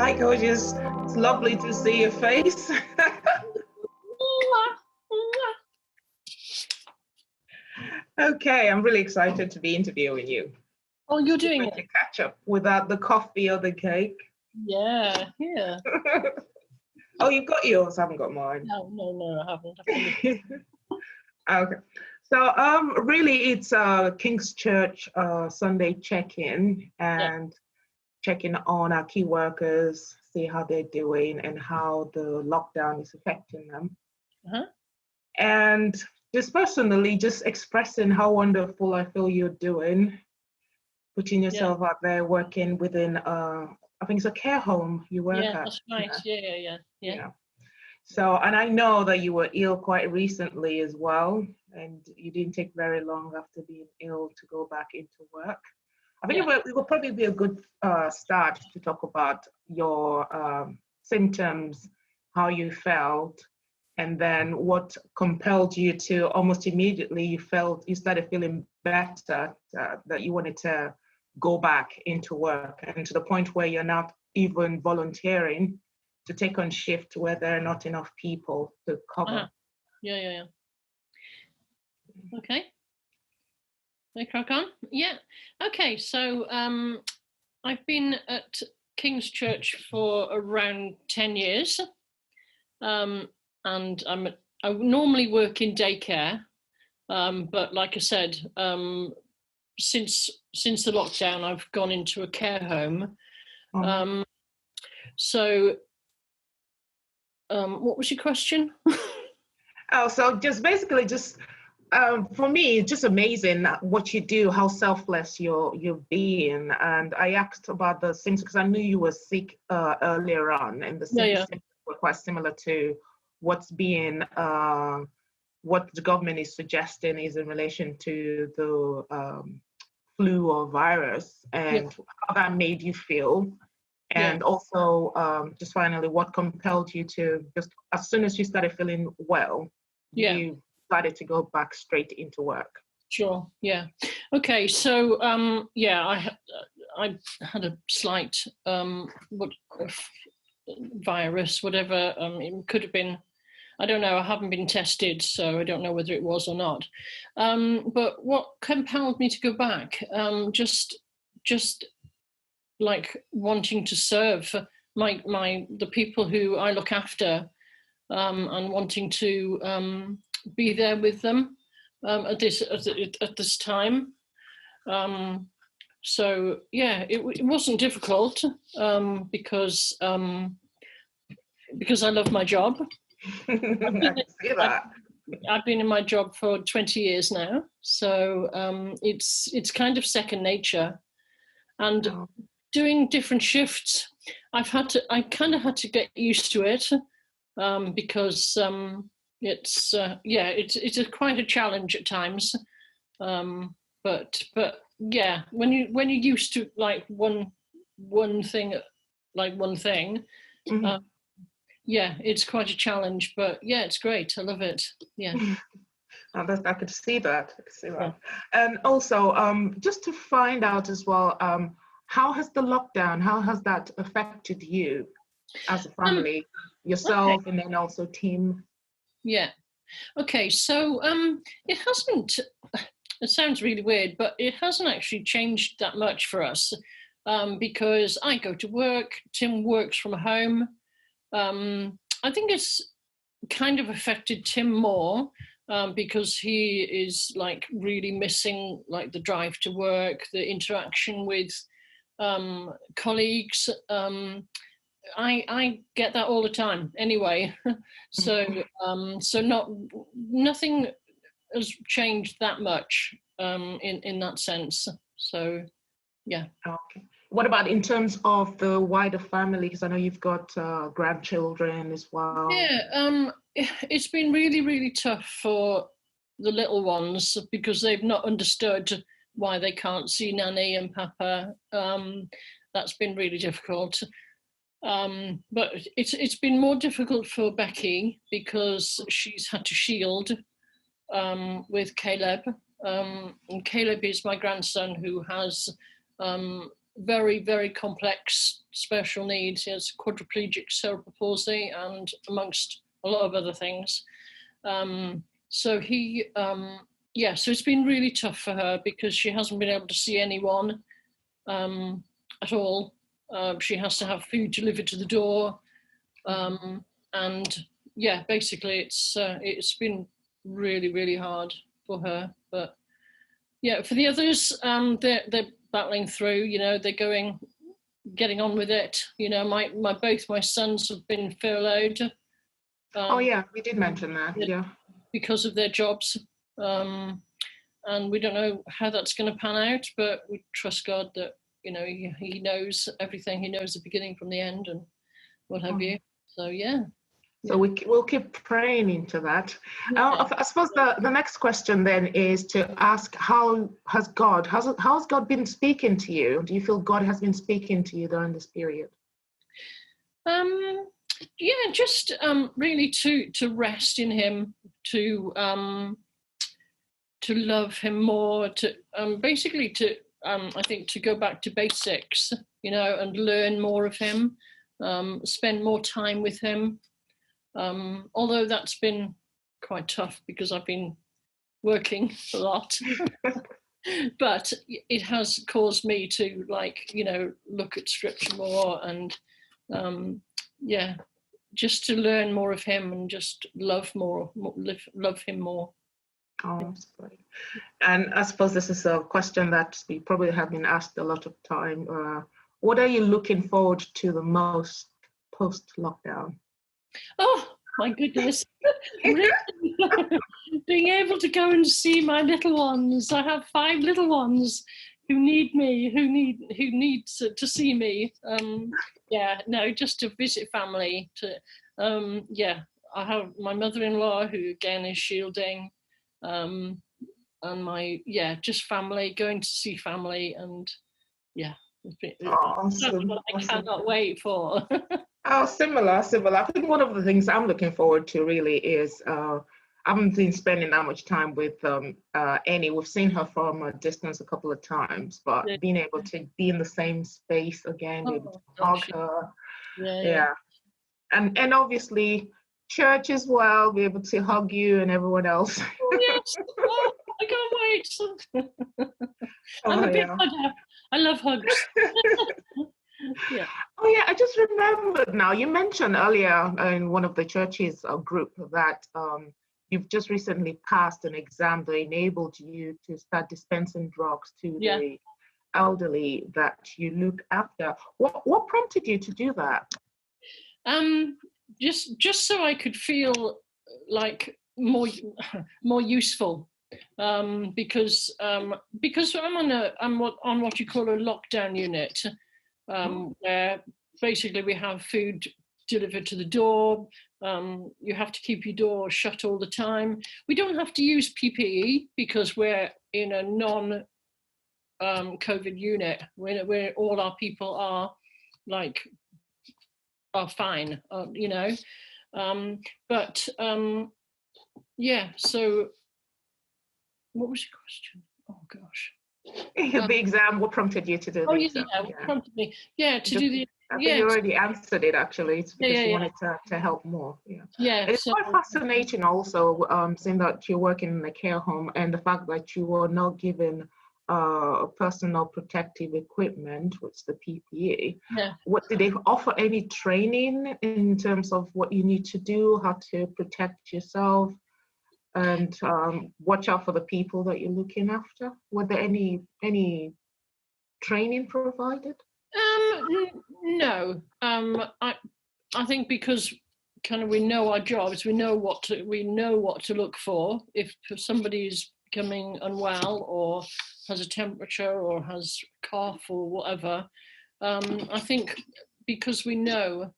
Hi, gorgeous. It's lovely to see your face. Okay, I'm really excited to be interviewing you. Oh, you're doing it. To catch up without the coffee or the cake. Yeah. Oh, you've got yours. I haven't got mine. No, I haven't. Okay. So, really, it's King's Church Sunday check-in and checking on our key workers, see how they're doing and how the lockdown is affecting them. And just personally, just expressing how wonderful I feel you're doing, putting yourself out there, working within, I think it's a care home you work at. That's right. Yeah. So, and I know that you were ill quite recently as well, and you didn't take very long after being ill to go back into work. I think it will probably be a good start to talk about your symptoms, how you felt, and then what compelled you to almost immediately you started feeling better, that you wanted to go back into work, and to the point where you're not even volunteering to take on shift where there are not enough people to cover. Yeah. Okay. They crack on? Yeah. Okay, so I've been at King's Church for around 10 years. And I normally work in daycare, but like I said, since the lockdown, I've gone into a care home. What was your question? So just basically for me, it's just amazing what you do, how selfless you're being. And I asked about the symptoms because I knew you were sick earlier on, and the symptoms were quite similar to what's being, what the government is suggesting is in relation to the flu or virus, and how that made you feel. And also, just finally, what compelled you to just, as soon as you started feeling well, you started to go back straight into work? Sure. Yeah. Okay. So, I had a slight virus, whatever. It could have been. I don't know. I haven't been tested, so I don't know whether it was or not. But what compelled me to go back? Just like wanting to serve the people who I look after, and wanting to be there with them at this time. So it wasn't difficult because I love my job. I can see that. I've been in my job for 20 years now, so it's kind of second nature. And doing different shifts, I kind of had to get used to it, because it's quite a challenge at times. But when you're used to like one thing, it's quite a challenge. But it's great. I love it. Yeah. I could see that. And also, just to find out as well, how has the lockdown, how has that affected you as a family, yourself, and then also team? Yeah. Okay. So it hasn't. It sounds really weird, but it hasn't actually changed that much for us, because I go to work. Tim works from home. I think it's kind of affected Tim more, because he is like really missing like the drive to work, the interaction with colleagues. I get that all the time anyway. So nothing has changed that much in that sense. So yeah. Okay. What about in terms of the wider family? Because I know you've got grandchildren as well. Yeah, it's been really, really tough for the little ones because they've not understood why they can't see Nanny and Papa. That's been really difficult. But it's been more difficult for Becky because she's had to shield with Caleb. And Caleb is my grandson who has very, very complex special needs. He has quadriplegic cerebral palsy and amongst a lot of other things. So he, so it's been really tough for her because she hasn't been able to see anyone at all. She has to have food delivered to the door. And yeah, basically it's been really, really hard for her. But yeah, for the others, they're battling through, they're getting on with it. Both my sons have been furloughed. We did mention that, yeah. Because of their jobs. And we don't know how that's going to pan out, but we trust God that, he knows everything. He knows the beginning from the end and what have you. So, yeah. So we'll keep praying into that. Yeah. I suppose the next question then is to ask, how has God been speaking to you? Do you feel God has been speaking to you during this period? Just really to rest in him, to love him more, to basically to I think to go back to basics, and learn more of him, spend more time with him. Although that's been quite tough because I've been working a lot. But it has caused me to look at scripture more and just to learn more of him and just love him more. Oh, that's great. And I suppose this is a question that we probably have been asked a lot of time. What are you looking forward to the most post-lockdown? Oh, my goodness. Really? Being able to go and see my little ones. I have 5 little ones who need me, who need to see me. Just to visit family. I have my mother-in-law who again is shielding, and just family, going to see family, and that's what I cannot wait for. Oh, similar. I think one of the things I'm looking forward to really is I haven't been spending that much time with Annie. We've seen her from a distance a couple of times, but being able to be in the same space again, be able to hug her. Yeah. And obviously church as well, be able to hug you and everyone else. Oh, yes. Oh, I can't wait. I'm a big hugger. I love hugs. Yeah. Oh yeah, I just remembered now. You mentioned earlier in one of the churches group that you've just recently passed an exam that enabled you to start dispensing drugs to the elderly that you look after. What prompted you to do that? Just so I could feel like more useful. Because I'm on what you call a lockdown unit. Where basically we have food delivered to the door. You have to keep your door shut all the time. We don't have to use PPE because we're in a non-COVID unit where all our people are fine, So what was your question? Oh gosh. The exam, what prompted you to do the exam? What prompted me? To do the. I think you already answered it actually. It's because you wanted to help more. It's quite fascinating also, seeing that you're working in a care home and the fact that you were not given personal protective equipment, which is the PPE. What did they offer? Any training in terms of what you need to do, how to protect yourself? And watch out for the people that you're looking after? Were there any training provided? No. I think because kind of we know our jobs, we know what to look for if somebody's becoming unwell or has a temperature or has cough or whatever. I think because we know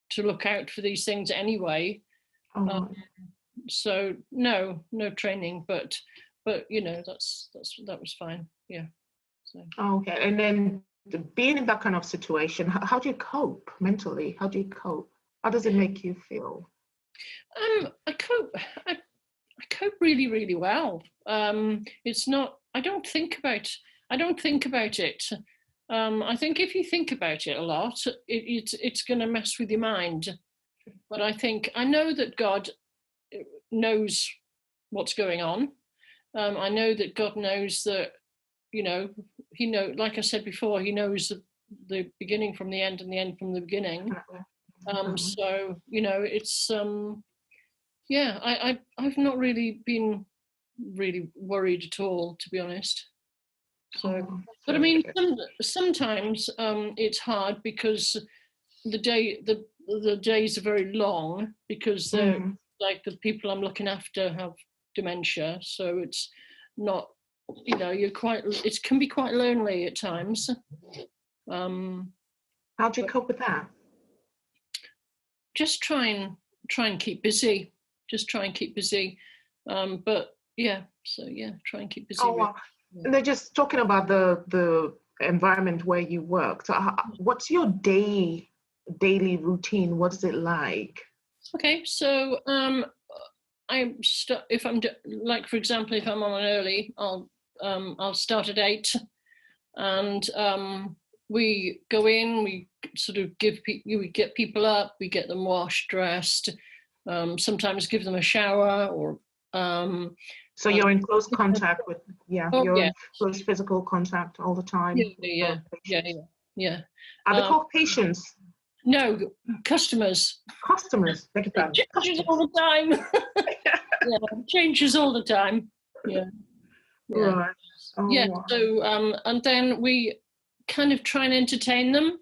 to look out for these things anyway. So no training, but that was fine. Yeah. So. Okay, and then being in that kind of situation, how do you cope mentally? How do you cope? How does it make you feel? I cope really, really well. It's not. I don't think about it I think if you think about it a lot, it's going to mess with your mind. But I know that God knows what's going on. I know that God knows that, like I said before, he knows the beginning from the end and the end from the beginning. So, it's, I've not really been really worried at all, to be honest. So, but I mean, sometimes it's hard because the days are very long because they're like the people I'm looking after have dementia, so it's not, it can be quite lonely at times. How do you cope with that? Just try and keep busy. But yeah, try and keep busy. Oh, wow. And they're just talking about the environment where you work. So what's your daily routine? What is it like? Okay, so if I'm like, for example, if I'm on early, I'll start at 8, and we go in, we sort of we get people up, we get them washed, dressed, sometimes give them a shower, or so you're in close contact with, in close physical contact all the time. Yeah. Are they called patients? No, customers. Beg your pardon. Changes all the time. Changes all the time. Yeah. Right. Oh, wow. So and then we kind of try and entertain them.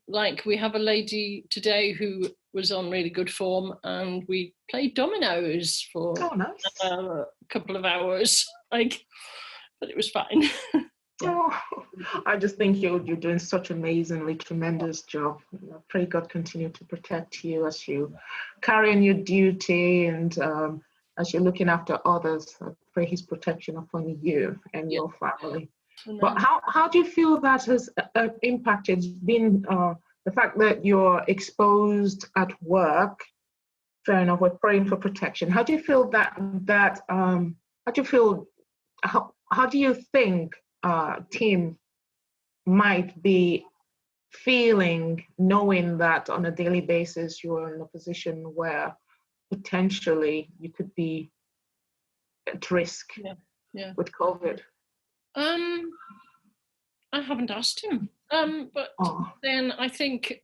Like we have a lady today who was on really good form, and we played dominoes for a couple of hours. But it was fine. I just think you're doing such amazingly tremendous job. I pray God continue to protect you as you carry on your duty, and as you're looking after others. I pray His protection upon you and your family. But how do you feel that has impacted been the fact that you're exposed at work? Fair enough, we're praying for protection. How do you feel how do you think Tim might be feeling, knowing that on a daily basis you're in a position where potentially you could be at risk with COVID? I haven't asked him, but then I think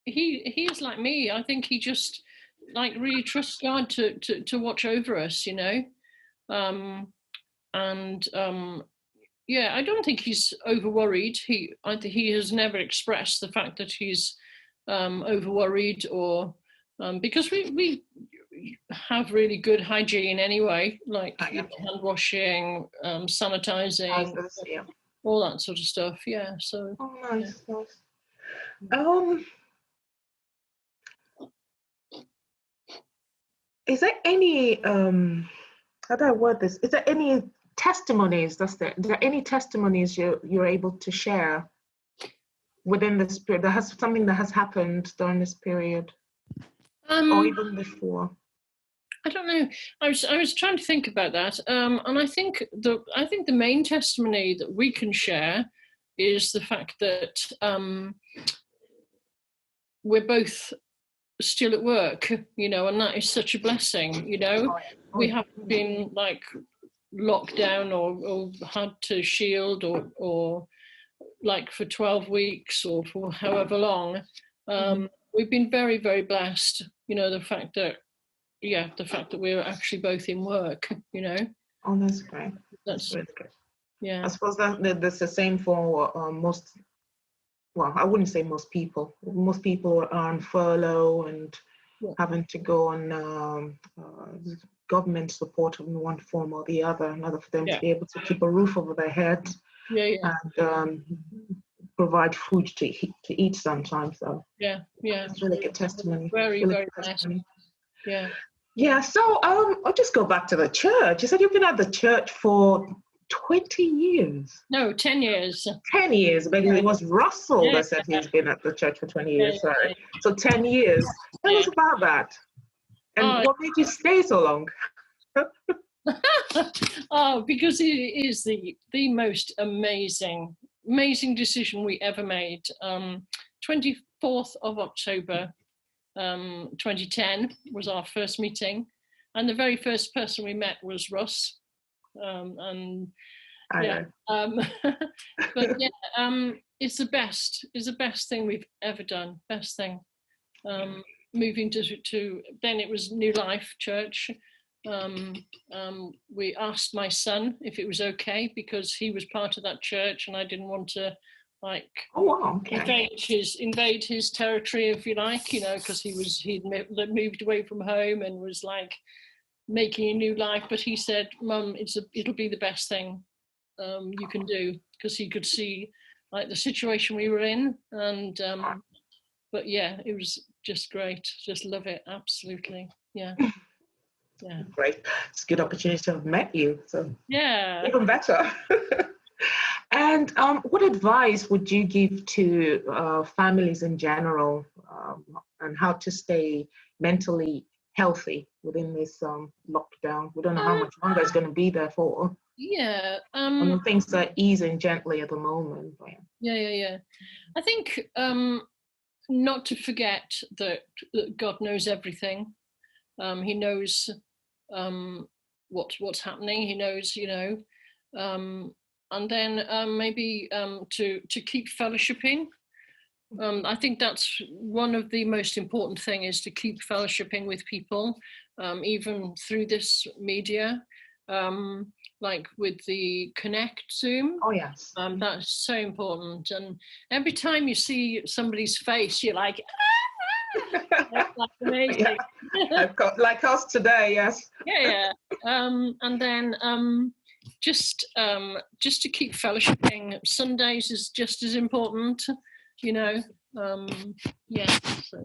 he is like me. I think he just really trusts God to watch over us, I don't think he's over worried. I think he has never expressed the fact that he's over worried, or because we have really good hygiene anyway, like hand washing, sanitizing, all that sort of stuff. Yeah. So. Nice. Is there any how do I word this? Is there any testimonies? Is there any testimonies you're able to share within this period? That has something that has happened during this period, or even before. I don't know. I was trying to think about that, and I think the main testimony that we can share is the fact that we're both still at work, and that is such a blessing. We haven't been locked down or had to shield or like for 12 weeks or for however long. We've been very, very blessed. The fact that we're actually both in work. Oh, that's great. That's really good. Yeah. I suppose that's the same for most. Well, I wouldn't say most people. Most people are on furlough and having to go on government support in one form or the other, in order for them to be able to keep a roof over their head and provide food to eat sometimes. So it's really good testimony. Very, really very testimony. Yeah. Yeah. So I'll just go back to the church. You said you've been at the church for 20 years. No, 10 years. 10 years, but it was Russell that said he's been at the church for 20 years. Sorry. So 10 years. Tell us about that. And what made you stay so long? Because it is the most amazing amazing decision we ever made. 24th of October 2010 was our first meeting, and the very first person we met was Russ. And yeah, but yeah, it's the best. It's the best thing we've ever done. Best thing. Moving to then it was New Life Church. We asked my son if it was okay, because he was part of that church, and I didn't want to invade his territory, if you like, you know, because he'd moved away from home and was like making a new life. But he said, "Mum, it'll be the best thing you can do," because he could see like the situation we were in, and but yeah, it was just great. Just love it, absolutely. Yeah. Yeah. Great. It's a good opportunity to have met you. So yeah, even better. And what advice would you give to families in general, and how to stay mentally healthy within this lockdown? We don't know how much longer it's going to be there for. Yeah. Things are easing gently at the moment. Yeah. I think not to forget that God knows everything. He knows what's happening. He knows, you know, and then maybe to keep fellowshipping. I think that's one of the most important thing, is to keep fellowshipping with people, even through this media, like with the Connect Zoom. Oh yes. That's so important. And every time you see somebody's face, you're like, that's like amazing. Yeah. Like us today, yes. Yeah. And then just to keep fellowshipping. Sundays is just as important, you know. Yeah. So.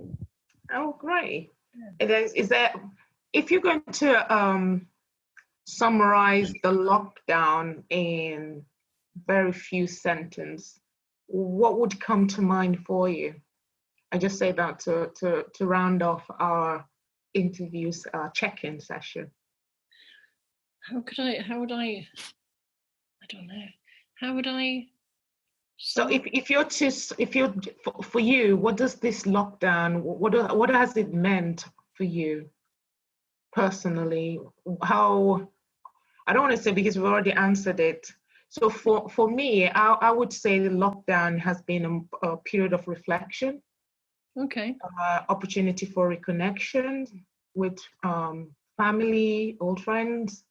Oh, great. Yeah. Is there, if you're going to summarize the lockdown in very few sentences, what would come to mind for you? I just say that to round off our interviews, check-in session. How would I don't know. How would I? So if you're for you, what does this lockdown, what has it meant for you personally? How, I don't want to say, because we've already answered it. So for me, I would say the lockdown has been a period of reflection. Okay. Opportunity for reconnection with family, old friends.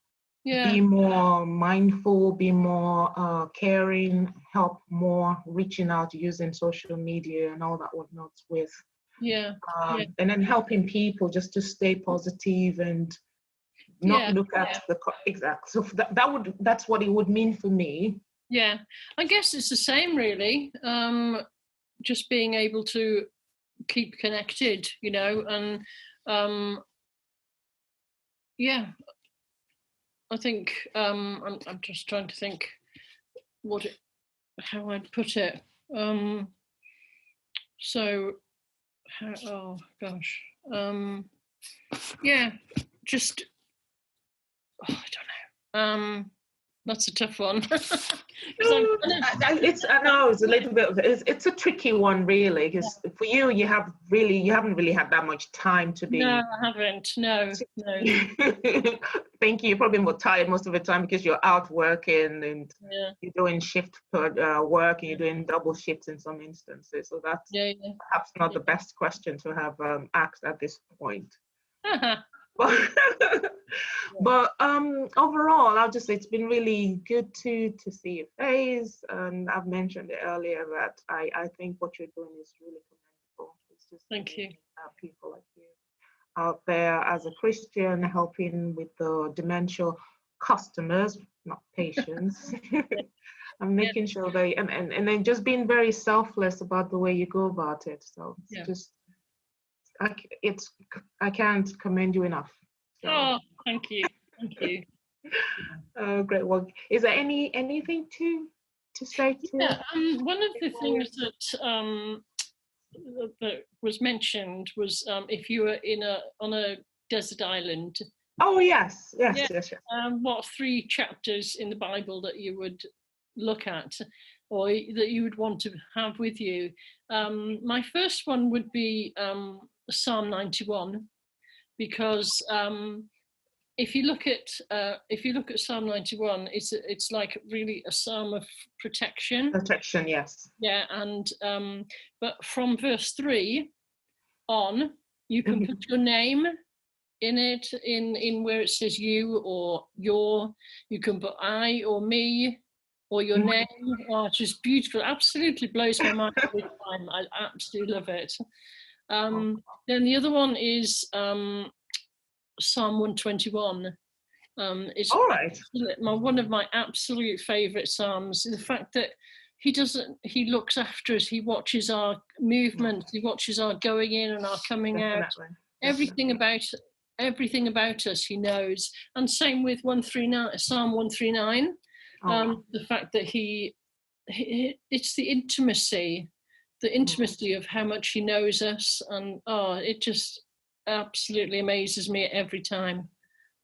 Yeah. Be more mindful, be more caring, help more reaching out using social media and all that whatnot with. Yeah. And then helping people just to stay positive and not look at the exact. So that's what it would mean for me. Yeah, I guess it's the same really. Just being able to keep connected, you know, and yeah. I think I'm just trying to think how I'd put it. So, oh gosh, yeah, just I don't know. That's a tough one. I know it's a little bit. It's a tricky one, really, because for you, you haven't really had that much time to be. No, I haven't. No. Thank you. You're probably more tired most of the time because you're out working and you're doing shift work and you're doing double shifts in some instances. So that's perhaps not the best question to have asked at this point. But overall, I'll just say it's been really good to see your face, and I've mentioned it earlier that I think what you're doing is really commendable. It's just thank you. People like you out there as a Christian helping with the dementia customers, not patients, and making sure they and then just being very selfless about the way you go about it. So it's just. I can't commend you enough. So. Oh, thank you. Great. Well, is there anything to say to? Yeah, one of the things that was mentioned was if you were on a desert island. Oh yes. What 3 chapters in the Bible that you would look at? or that you would want to have with you. My first one would be Psalm 91, because if you look at Psalm 91, it's like really a psalm of protection. Protection, yes. Yeah, and but from verse 3 on, you can put your name in it, in where it says you or your. You can put I or me or your name. Oh, it's just beautiful. Absolutely blows my mind every time. I absolutely love it. Then the other one is Psalm 121. It's All right. one of my absolute favorite psalms. The fact that he looks after us, he watches our movements, he watches our going in and our coming Definitely. out. Everything about us he knows. And same with 139, Psalm 139. The fact that it's the intimacy of how much he knows us, and it just absolutely amazes me every time.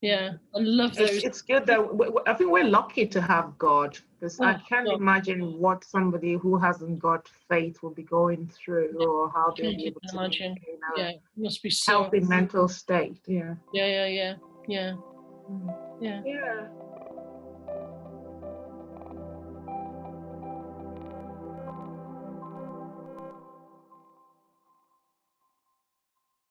Yeah, I love those. It's good that I think we're lucky to have God, because I can't imagine what somebody who hasn't got faith will be going through, or how they'll be able to imagine. maintain It must be so healthy mental state. Yeah. Yeah. Yeah.